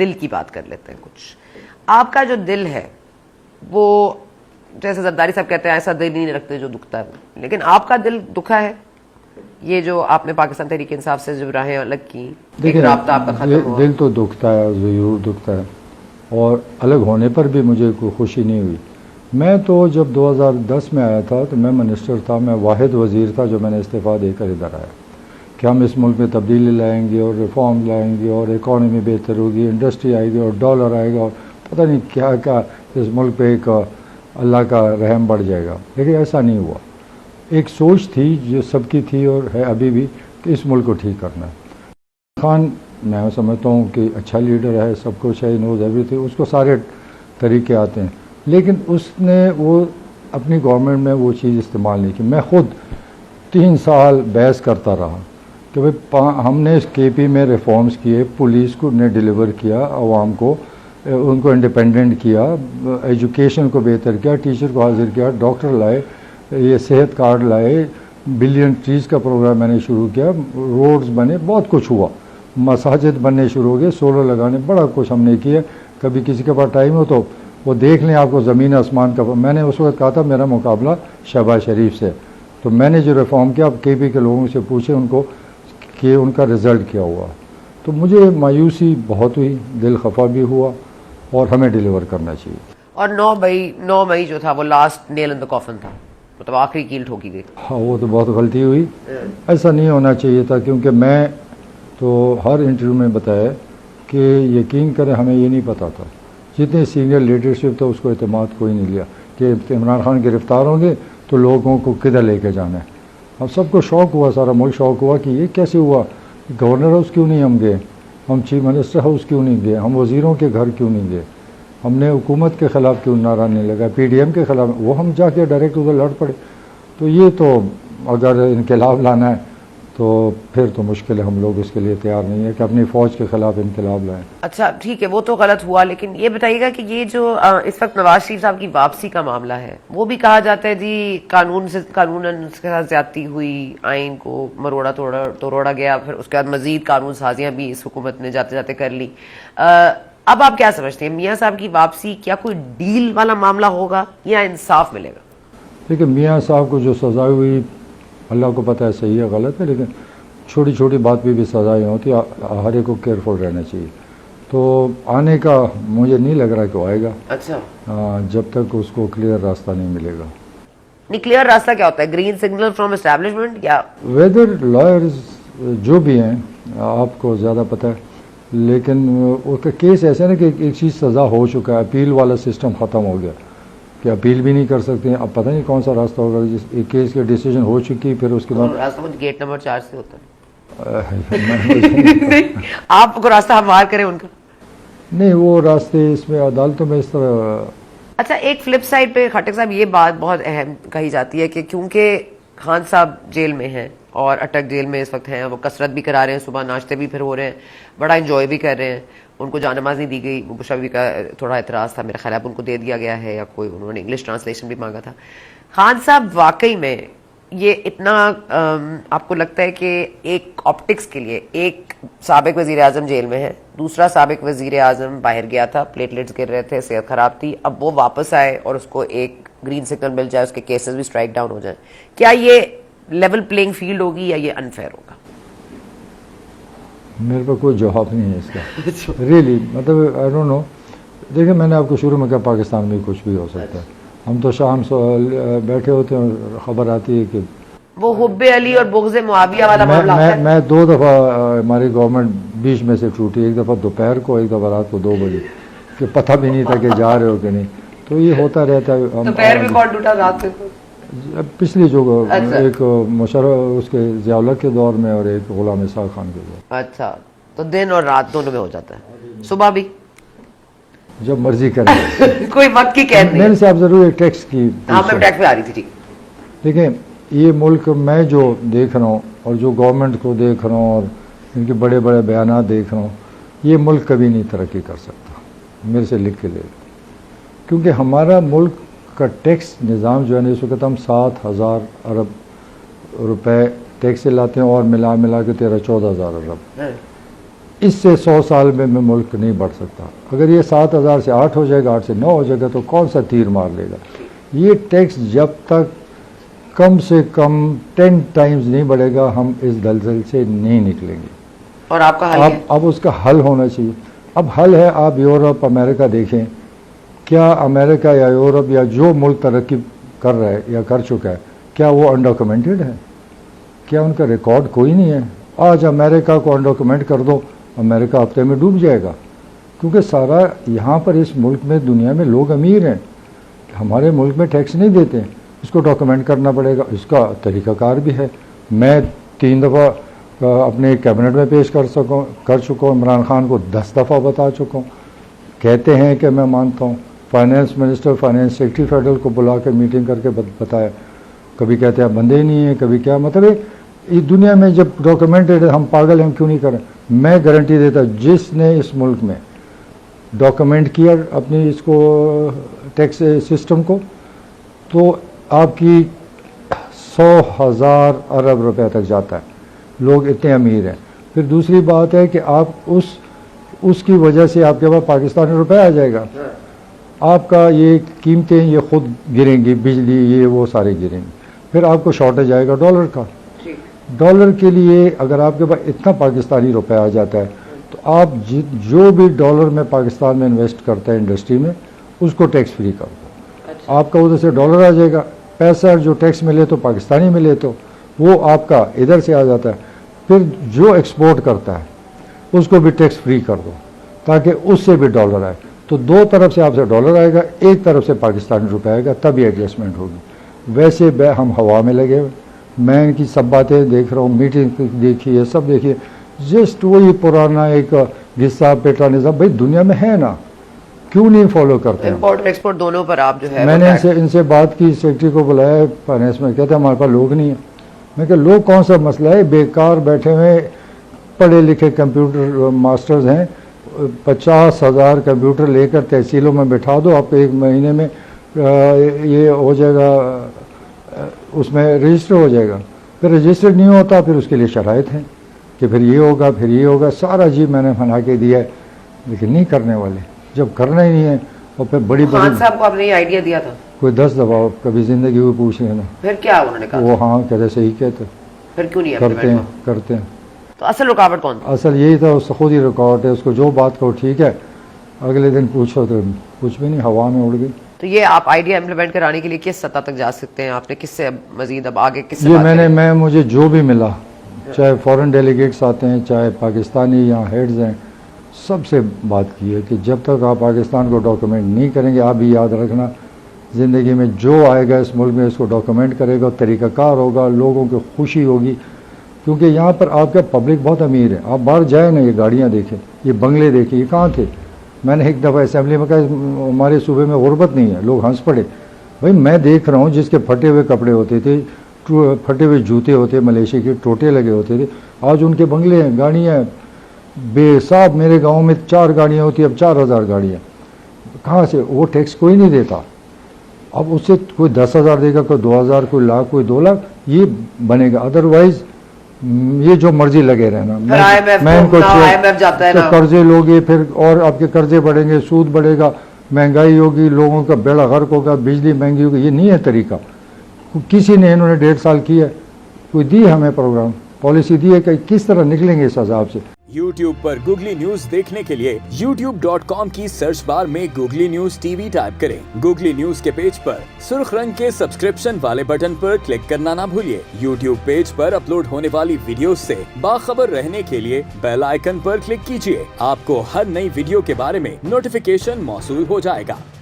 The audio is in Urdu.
دل کی بات کر لیتے ہیں کچھ. آپ کا جو دل ہے وہ جیسے زرداری صاحب کہتے ہیں ایسا دل نہیں رکھتے جو دکھتا ہے, لیکن آپ کا دل دکھا ہے یہ جو آپ نے پاکستان تحریک انصاف سے جو راہیں الگ کی, ایک رابطہ آپ کا ختم ہوا. دل تو دکھتا ہے, ضرور دکھتا ہے, اور الگ ہونے پر بھی مجھے کوئی خوشی نہیں ہوئی. میں تو جب 2010 میں آیا تھا تو میں منسٹر تھا, میں واحد وزیر تھا جو میں نے استعفیٰ دے کر ادھر آیا کہ ہم اس ملک میں تبدیلی لائیں گے اور ریفارم لائیں گے اور اکانومی بہتر ہوگی, انڈسٹری آئے گی اور ڈالر آئے گا اور پتہ نہیں کیا کیا, اس ملک پہ ایک اللہ کا رحم بڑھ جائے گا. لیکن ایسا نہیں ہوا. ایک سوچ تھی جو سب کی تھی اور ہے ابھی بھی کہ اس ملک کو ٹھیک کرنا ہے. خان میں سمجھتا ہوں کہ اچھا لیڈر ہے, سب کچھ ہے, نوز ایوری تھنگ, اس کو سارے طریقے آتے ہیں, لیکن اس نے وہ اپنی گورنمنٹ میں وہ چیز استعمال نہیں کی. میں خود 3 سال بحث کرتا رہا کہ بھائی ہم نے اس کے پی میں ریفارمز کیے, پولیس کو نے ڈیلیور کیا, عوام کو ان کو انڈیپینڈنٹ کیا, ایجوکیشن کو بہتر کیا, ٹیچر کو حاضر کیا, ڈاکٹر لائے, یہ صحت کارڈ لائے, بلین ٹریز کا پروگرام میں نے شروع کیا, روڈز بنے, بہت کچھ ہوا, مساجد بننے شروع ہو گئے, سولر لگانے, بڑا کچھ ہم نے کیا. کبھی کسی کے پاس ٹائم ہو تو وہ دیکھ لیں آپ کو زمین آسمان کا. میں نے اس وقت کہا تھا میرا مقابلہ شہباز شریف سے, تو میں نے جو ریفارم کیا, آپ کے پی کے لوگوں سے پوچھیں ان کو کہ ان کا رزلٹ کیا ہوا. تو مجھے مایوسی بہت ہوئی, دل خفا بھی ہوا, اور ہمیں ڈیلیور کرنا چاہیے. اور 9 مئی جو تھا وہ لاسٹ نیل ان دا کافن تھا, مطلب آخری کیل ٹھوکی گئی. ہاں وہ تو بہت غلطی ہوئی, ایسا نہیں ہونا چاہیے تھا, کیونکہ میں تو ہر انٹرویو میں بتایا کہ یقین کریں ہمیں یہ نہیں پتا تھا, جتنے سینئر لیڈرشپ تھا اس کو اعتماد کوئی نہیں لیا کہ عمران خان گرفتار ہوں گے تو لوگوں کو کدھر لے کے جانا ہے. اب سب کو شوق ہوا, سارا ملک شوق ہوا کہ یہ کیسے ہوا, گورنر ہاؤس کیوں نہیں ہم گئے, ہم چیف منسٹر ہاؤس کیوں نہیں گئے, ہم وزیروں کے گھر کیوں نہیں گئے, ہم نے حکومت کے خلاف کیوں نعرہ نہیں لگا, پی ڈی ایم کے خلاف, وہ ہم جا کے ڈائریکٹ ادھر لڑ پڑے. تو یہ تو اگر انقلاب لانا ہے تو پھر تو مشکل ہے, ہم لوگ اس کے لیے تیار نہیں ہے کہ اپنی فوج کے خلاف انقلاب لائیں. اچھا ٹھیک ہے, وہ تو غلط ہوا, لیکن یہ بتائیے گا کہ یہ جو اس وقت نواز شریف صاحب کی واپسی کا معاملہ ہے, وہ بھی کہا جاتا ہے جی قانون کے ساتھ زیادتی ہوئی, آئین کو مروڑا توڑا گیا, پھر اس کے بعد مزید قانون سازیاں بھی اس حکومت نے جاتے جاتے کر لی. اب آپ کیا سمجھتے ہیں, میاں صاحب کی واپسی کیا کوئی ڈیل والا معاملہ ہوگا یا انصاف ملے گا؟ دیکھیں میاں صاحب کو جو سزا ہوئی اللہ کو پتہ ہے صحیح ہے غلط ہے, لیکن چھوٹی چھوٹی بات پہ بھی سزائیں ہوتی, ہر ایک کو کیئرفل رہنا چاہیے. تو آنے کا مجھے نہیں لگ رہا کہ وہ آئے گا. اچھا, جب تک اس کو کلیئر راستہ نہیں ملے گا. نہیں, کلیئر راستہ کیا ہوتا ہے, گرین سگنل فرام اسٹیبلشمنٹ یا ویدر لائرز جو بھی ہیں آپ کو زیادہ پتہ ہے, لیکن اس کا کیس ایسا ہے نا کہ ایک چیز سزا ہو چکا ہے, اپیل والا سسٹم ختم ہو گیا کہ اپیل بھی نہیں کر سکتے ہیں. اب پتہ نہیں کون سا راستہ ہوگا, جس ایک کیس کی ڈیسیجن ہو چکی پھر اس کے بعد راستہ گیٹ نمبر 4 سے ہوتا ہے. آپ کو راستہ ہموار کریں ان کا نہیں, وہ راستے اس میں عدالتوں میں اس طرح. اچھا, ایک فلپ سائڈ پہ خٹک صاحب یہ بات بہت اہم کہی جاتی ہے کہ کیونکہ خان صاحب جیل میں ہیں اور اٹک جیل میں اس وقت ہیں, وہ کسرت بھی کرا رہے ہیں, صبح ناشتے بھی پھر ہو رہے ہیں, بڑا انجوائے بھی کر رہے ہیں, ان کو جان نماز نہیں دی گئی, مبشر بھی کا تھوڑا اعتراض تھا, میرا خیال ہے ان کو دے دیا گیا ہے, یا کوئی انہوں نے انگلش ٹرانسلیشن بھی مانگا تھا. خان صاحب واقعی میں یہ اتنا آپ کو لگتا ہے کہ ایک آپٹکس کے لیے, ایک سابق وزیر اعظم جیل میں ہے, دوسرا سابق وزیر اعظم باہر گیا تھا, پلیٹلیٹس گر رہے تھے, صحت خراب تھی, اب وہ واپس آئے اور اس کو ایک گرین سگنل مل جائے, اس کے کیسز بھی اسٹرائک ڈاؤن ہو جائیں, کیا یہ لیول پلینگ فیلڈ ہوگی یا یہ انفیئر ہوگا؟ میرے پاس کوئی جواب نہیں ہے اس کا ریئلی, مطلب آئی ڈونٹ نو. دیکھیں میں نے آپ کو شروع میں کہا پاکستان میں کچھ بھی ہو سکتا ہے, ہم تو شام بیٹھے ہوتے ہیں اور خبر آتی ہے کہ وہ حب علی اور بغض معاویہ والا معاملہ ہے. میں 2 دفعہ ہماری گورنمنٹ بیچ میں سے ٹوٹی, ایک دفعہ دوپہر کو, ایک دفعہ رات کو 2 بجے, کہ پتہ بھی نہیں تھا کہ جا رہے ہو کہ نہیں. تو یہ ہوتا رہتا ہے. دوپہر میں کون ٹوٹا, رات میں پچھلی جو ایک مشرف اس کے ضیاء الحق کے دور میں اور ایک غلام اسحاق خان کے دور. اچھا, تو دن اور رات دونوں میں ہو جاتا ہے, صبح بھی جب مرضی کریں کوئی وقت کی قید نہیں. میرے سے آپ ضرور ایک ٹیکس کی, ہاں میں ٹیکس پہ آ رہی تھی. ٹھیک, دیکھیں یہ ملک میں جو دیکھ رہا ہوں اور جو گورنمنٹ کو دیکھ رہا ہوں اور ان کے بڑے بڑے بیانات دیکھ رہا ہوں, یہ ملک کبھی نہیں ترقی کر سکتا, میرے سے لکھ کے لے. کیونکہ ہمارا ملک کا ٹیکس نظام جو ہے نا, اس وقت ہم 7,000 ارب روپے ٹیکس سے لاتے ہیں اور ملا کے 13-14 ہزار ارب. اس سے 100 سال میں ملک نہیں بڑھ سکتا. اگر یہ 7,000 سے 8 ہو جائے گا، 8 سے 9 ہو جائے گا تو کون سا تیر مار لے گا. یہ ٹیکس جب تک کم سے کم 10 ٹائمز نہیں بڑھے گا ہم اس دلدل سے نہیں نکلیں گے. اور آپ کا حل ہے؟ اب اس کا حل ہونا چاہیے. اب حل ہے، آپ یورپ امریکہ دیکھیں، کیا امریکہ یا یورپ یا جو ملک ترقی کر رہا ہے یا کر چکا ہے، کیا وہ انڈاکومنٹڈ ہے؟ کیا ان کا ریکارڈ کوئی نہیں ہے؟ آج امریکہ کو انڈاکومنٹ کر دو، امریکہ ہفتے میں ڈوب جائے گا. کیونکہ سارا یہاں پر اس ملک میں دنیا میں لوگ امیر ہیں، ہمارے ملک میں ٹیکس نہیں دیتے ہیں، اس کو ڈاکومنٹ کرنا پڑے گا. اس کا طریقہ کار بھی ہے. میں 3 دفعہ اپنے کیبنٹ میں پیش کر چکا ہوں، عمران خان کو 10 دفعہ بتا چکا ہوں. کہتے ہیں کہ میں مانتا ہوں. Finance minister, finance secretary federal کو بلا کے میٹنگ کر کے بتایا. کبھی کہتے ہیں بندے ہی نہیں ہیں، کبھی کیا. مطلب اس دنیا میں جب ڈاکومنٹڈ ہم پاگل ہیں کیوں نہیں کریں. میں گارنٹی دیتا جس نے اس ملک میں ڈاکومنٹ کیا اپنی اس کو ٹیکس سسٹم کو، تو آپ کی 100,000 ارب روپے تک جاتا ہے. لوگ اتنے امیر ہیں. پھر دوسری بات ہے کہ آپ اس کی وجہ سے آپ کے پاس پاکستانی روپے آ جائے گا. آپ کا یہ قیمتیں یہ خود گریں گی، بجلی یہ وہ سارے گریں گی. پھر آپ کو شارٹیج آئے گا ڈالر کا. ڈالر کے لیے اگر آپ کے پاس اتنا پاکستانی روپے آ جاتا ہے تو آپ جو بھی ڈالر میں پاکستان میں انویسٹ کرتا ہے انڈسٹری میں، اس کو ٹیکس فری کر دو. آپ کا ادھر سے ڈالر آ جائے گا. پیسہ جو ٹیکس ملے تو پاکستانی ملے تو وہ آپ کا ادھر سے آ جاتا ہے. پھر جو ایکسپورٹ کرتا ہے اس کو بھی ٹیکس فری کر دو تاکہ اس سے بھی ڈالر آئے. تو 2 طرف سے آپ سے ڈالر آئے گا، ایک طرف سے پاکستانی روپے آئے گا، تب یہ ایڈجسٹمنٹ ہوگی. ویسے ہم ہوا میں لگے ہوئے. میں ان کی سب باتیں دیکھ رہا ہوں، میٹنگ دیکھی ہے، سب دیکھیے، جسٹ وہی پرانا ایک غصہ پیٹا نظام. بھائی دنیا میں ہے نا، کیوں نہیں فالو کرتے ہیں؟ امپورٹ ایکسپورٹ دونوں پر آپ جو ہے. میں نے ان سے بات کی، سیکرٹری کو بلایا فائنانس میں، کہتے ہیں ہمارے پاس لوگ نہیں ہیں. میں کہ لوگ کون سا مسئلہ ہے؟ بیکار بیٹھے ہوئے پڑھے لکھے کمپیوٹر ماسٹرز ہیں. 50,000 کمپیوٹر لے کر تحصیلوں میں بٹھا دو، آپ 1 مہینے میں یہ ہو جائے گا، اس میں رجسٹر ہو جائے گا. پھر رجسٹر نہیں ہوتا، پھر اس کے لیے شرائط ہیں کہ پھر یہ ہوگا، پھر یہ ہوگا. سارا جی میں نے بنا کے دیا ہے، لیکن نہیں کرنے والے. جب کرنا ہی نہیں ہے اور پھر بڑی خان صاحب کو آپ نے یہ آئیڈیا دیا تھا؟ کوئی 10 دفعہ کبھی زندگی میں پوچھ لینا. پھر کیا انہوں نے کہا؟ وہ ہاں کہتے صحیح کہتے. پھر کیوں نہیں کرتے ہیں. تو اصل رکاوٹ کون تھی؟ اصل یہی تھا، اس خود ہی رکاوٹ ہے. اس کو جو بات کہو ٹھیک ہے، اگلے دن پوچھو تو کچھ بھی نہیں، ہوا میں اڑ گئی. تو یہ آپ آئیڈیا امپلیمنٹ کرانے کے لیے کس سطح تک جا سکتے ہیں؟ آپ نے کس سے مزید اب آگے کس سے یہ بات کریں؟ میں مجھے جو بھی ملا، چاہے فورن ڈیلیگیٹس آتے ہیں، چاہے پاکستانی یہاں ہیڈز ہیں، سب سے بات کی ہے کہ جب تک آپ پاکستان کو ڈاکومنٹ نہیں کریں گے، آپ بھی یاد رکھنا زندگی میں جو آئے گا اس ملک میں اس کو ڈاکومنٹ کرے گا، طریقہ کار ہوگا، لوگوں کی خوشی ہوگی. کیونکہ یہاں پر آپ کا پبلک بہت امیر ہے. آپ باہر جائیں نا، یہ گاڑیاں دیکھیں، یہ بنگلے دیکھیں، یہ کہاں تھے؟ میں نے ایک دفعہ اسمبلی میں کہا ہمارے صوبے میں غربت نہیں ہے. لوگ ہنس پڑے. بھائی میں دیکھ رہا ہوں جس کے پھٹے ہوئے کپڑے ہوتے تھے، پھٹے ہوئے جوتے ہوتے، ملیشیا کے ٹوٹے لگے ہوتے تھے، آج ان کے بنگلے ہیں، گاڑیاں ہیں بے حساب. میرے گاؤں میں 4 گاڑیاں ہوتی، اب 4,000 گاڑیاں. کہاں سے؟ وہ ٹیکس کوئی نہیں دیتا. اب اس سے کوئی 10,000 دے گا، کوئی 2,000، کوئی لاکھ، کوئی 2 لاکھ، یہ بنے گا. ادروائز یہ جو مرضی لگے رہنا. میں ان کو قرضے لوگے، پھر اور آپ کے قرضے بڑھیں گے، سود بڑھے گا، مہنگائی ہوگی، لوگوں کا بیڑا غرق ہوگا، بجلی مہنگی ہوگی. یہ نہیں ہے طریقہ. کسی نے انہوں نے 1.5 سال کیا، کوئی دی ہمیں پروگرام، پالیسی دی ہے کہ کس طرح نکلیں گے اس عذاب سے. YouTube پر گوگلی نیوز دیکھنے کے لیے youtube.com کی سرچ بار میں googly news T V type کریں. گوگلی نیوز کے پیج پر سرخ رنگ کے سبسکرپشن والے بٹن پر کلک کرنا نہ بھولیے. YouTube پیج پر اپلوڈ ہونے والی ویڈیوز سے باخبر رہنے کے لیے بیل آئیکن پر کلک کیجیے. آپ کو ہر نئی ویڈیو کے بارے میں نوٹیفیکیشن موصول ہو جائے گا.